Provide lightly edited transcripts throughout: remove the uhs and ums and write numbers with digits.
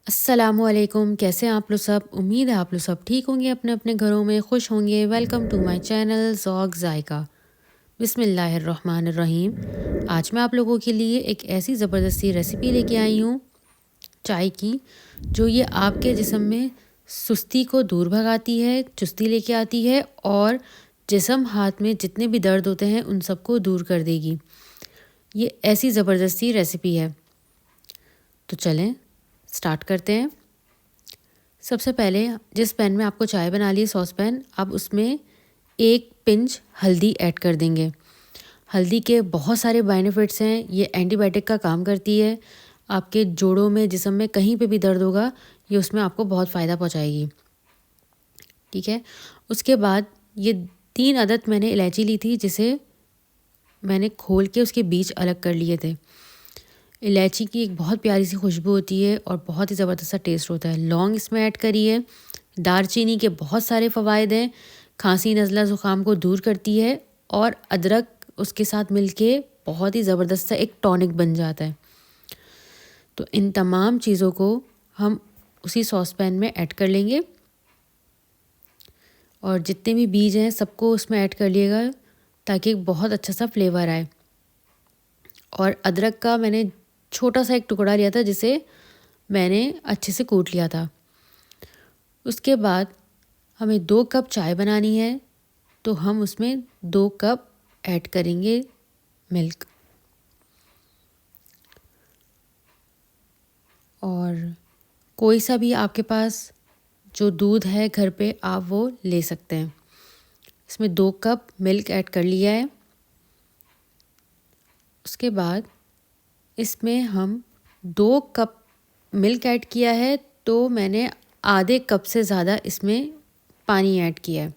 अस्सलामुअलैकुम, कैसे हैं आप लोग सब। उम्मीद है आप लोग सब ठीक होंगे, अपने अपने घरों में खुश होंगे। Welcome to my channel Zauq Zaiqa. बिस्मिल्लाहिर्रहमानिर्रहीम। आज मैं आप लोगों के लिए एक ऐसी ज़बरदस्ती रेसिपी लेके आई हूँ चाय की, जो ये आपके जिस्म में सुस्ती को दूर भगाती है, चुस्ती लेके आती है और जिस्म हाथ में जितने भी दर्द होते हैं उन सबको दूर कर देगी। ये ऐसी ज़बरदस्ती रेसिपी है। तो चलें स्टार्ट करते हैं। सबसे पहले जिस पैन में आपको चाय बना ली है, सॉस पैन, आप उसमें 1 पिंच हल्दी ऐड कर देंगे। हल्दी के बहुत सारे बेनिफिट्स हैं। ये एंटीबायोटिक का काम करती है। आपके जोड़ों में, जिस्म में कहीं पे भी दर्द होगा, ये उसमें आपको बहुत फ़ायदा पहुंचाएगी। ठीक है। उसके बाद ये 3 अदद मैंने इलायची ली थी, जिसे मैंने खोल के उसके बीज अलग कर लिए थे। इलायची की एक बहुत प्यारी सी खुशबू होती है और बहुत ही ज़बरदस्त सा टेस्ट होता है। लौंग इसमें ऐड करी है। दालचीनी के बहुत सारे फ़वाइद हैं। खांसी, नज़ला, ज़ुकाम को दूर करती है और अदरक उसके साथ मिलके बहुत ही ज़बरदस्त सा एक टॉनिक बन जाता है। तो इन तमाम चीज़ों को हम उसी सॉस पैन में ऐड कर लेंगे और जितने भी बीज हैं सबको उसमें ऐड कर लिएगा ताकि एक बहुत अच्छा सा फ्लेवर आए। और अदरक का मैंने छोटा सा एक टुकड़ा लिया था, जिसे मैंने अच्छे से कूट लिया था। उसके बाद हमें 2 कप चाय बनानी है, तो हम उसमें 2 कप ऐड करेंगे मिल्क। और कोई सा भी आपके पास जो दूध है घर पे, आप वो ले सकते हैं। इसमें 2 कप मिल्क ऐड कर लिया है। उसके बाद इसमें हम 2 कप मिल्क ऐड किया है, तो मैंने आधे कप से ज़्यादा इसमें पानी ऐड किया है।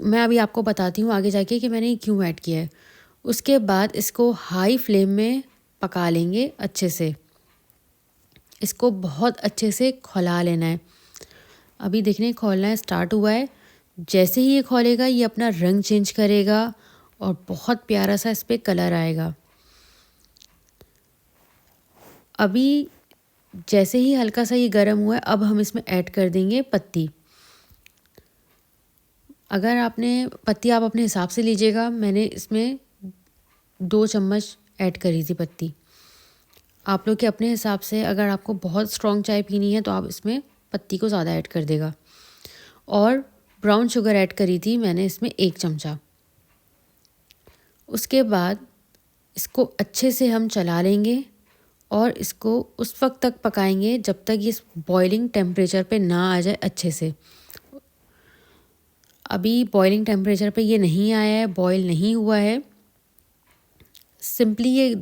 मैं अभी आपको बताती हूँ आगे जाके कि मैंने क्यों ऐड किया है। उसके बाद इसको हाई फ्लेम में पका लेंगे अच्छे से। इसको बहुत अच्छे से खौला लेना है। अभी देखने खौलना स्टार्ट हुआ है। जैसे ही ये खौलेगा, ये अपना रंग चेंज करेगा और बहुत प्यारा सा इस पर कलर आएगा। अभी जैसे ही हल्का सा ये गर्म हुआ है, अब हम इसमें ऐड कर देंगे पत्ती। अगर आपने पत्ती आप अपने हिसाब से लीजिएगा। मैंने इसमें 2 चम्मच ऐड करी थी पत्ती। आप लोग के अपने हिसाब से, अगर आपको बहुत स्ट्रॉन्ग चाय पीनी है तो आप इसमें पत्ती को ज़्यादा ऐड कर देगा। और ब्राउन शुगर ऐड करी थी मैंने इसमें 1 चमचा। उसके बाद इसको अच्छे से हम चला लेंगे और इसको उस वक्त तक पकाएंगे जब तक ये बॉइलिंग टेम्परेचर पे ना आ जाए अच्छे से। अभी बॉइलिंग टेम्परेचर पे ये नहीं आया है, बॉईल नहीं हुआ है। सिंपली ये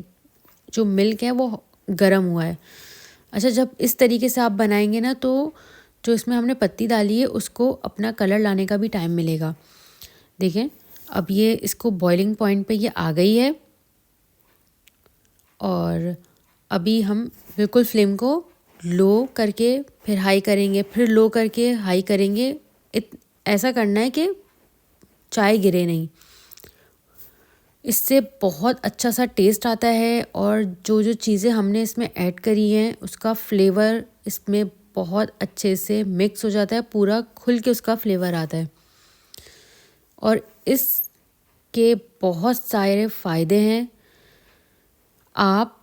जो मिल्क है वो गर्म हुआ है। अच्छा, जब इस तरीके से आप बनाएंगे ना, तो जो इसमें हमने पत्ती डाली है उसको अपना कलर लाने का भी टाइम मिलेगा। देखें, अब ये इसको बॉइलिंग पॉइंट पे ये आ गई है। और अभी हम बिल्कुल फ्लेम को लो करके फिर हाई करेंगे, फिर लो करके हाई करेंगे। ऐसा करना है कि चाय गिरे नहीं। इससे बहुत अच्छा सा टेस्ट आता है और जो जो चीज़ें हमने इसमें ऐड करी हैं उसका फ्लेवर इसमें बहुत अच्छे से मिक्स हो जाता है, पूरा खुल के उसका फ्लेवर आता है। और इसके बहुत सारे फ़ायदे हैं। आप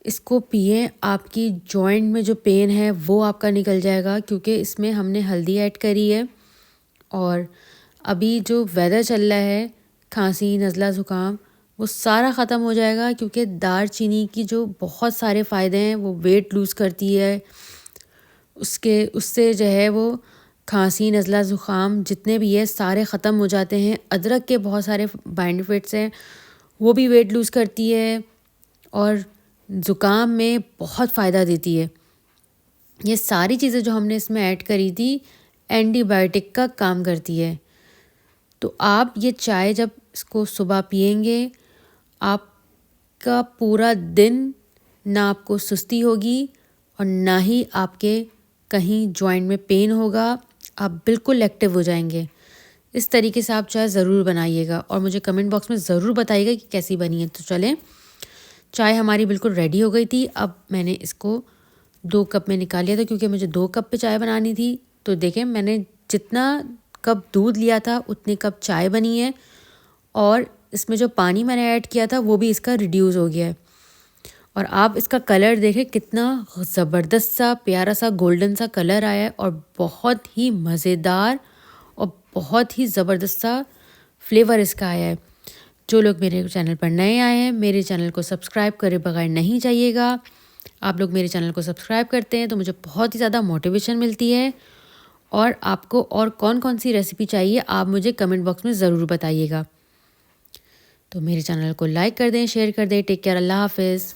इसको पिएं, आपकी जॉइंट में जो पेन है वो आपका निकल जाएगा, क्योंकि इसमें हमने हल्दी ऐड करी है। और अभी जो वेदर चल रहा है, खांसी, नज़ला, ज़ुकाम, वो सारा ख़त्म हो जाएगा, क्योंकि दालचीनी की जो बहुत सारे फ़ायदे हैं, वो वेट लूज़ करती है। उससे जो है वो खांसी, नज़ला, ज़ुकाम जितने भी है सारे ख़त्म हो जाते हैं। अदरक के बहुत सारे बेनिफिट्स हैं, वो भी वेट लूज़ करती है और ज़ुकाम में बहुत फ़ायदा देती है। ये सारी चीज़ें जो हमने इसमें ऐड करी थी एंटीबायोटिक का काम करती है। तो आप ये चाय जब इसको सुबह पिएंगे, आपका पूरा दिन ना आपको सुस्ती होगी और ना ही आपके कहीं जॉइंट में पेन होगा। आप बिल्कुल एक्टिव हो जाएंगे। इस तरीके से आप चाय ज़रूर बनाइएगा और मुझे कमेंट बॉक्स में ज़रूर बताइएगा कि कैसी बनी है। तो चलें, चाय हमारी बिल्कुल रेडी हो गई थी। अब मैंने इसको 2 कप में निकाल लिया था क्योंकि मुझे 2 कप पे चाय बनानी थी। तो देखें मैंने जितना कप दूध लिया था उतने कप चाय बनी है और इसमें जो पानी मैंने ऐड किया था वो भी इसका रिड्यूस हो गया है। और आप इसका कलर देखें कितना ज़बरदस्त सा प्यारा सा गोल्डन सा कलर आया है और बहुत ही मज़ेदार और बहुत ही ज़बरदस्त सा फ्लेवर इसका आया है। जो लोग मेरे चैनल पर नए आए हैं मेरे चैनल को सब्सक्राइब करे बगैर नहीं जाइएगा। आप लोग मेरे चैनल को सब्सक्राइब करते हैं तो मुझे बहुत ही ज़्यादा मोटिवेशन मिलती है। और आपको और कौन कौन सी रेसिपी चाहिए आप मुझे कमेंट बॉक्स में ज़रूर बताइएगा। तो मेरे चैनल को लाइक कर दें, शेयर कर दें। टेक केयर, अल्लाह हाफिज़।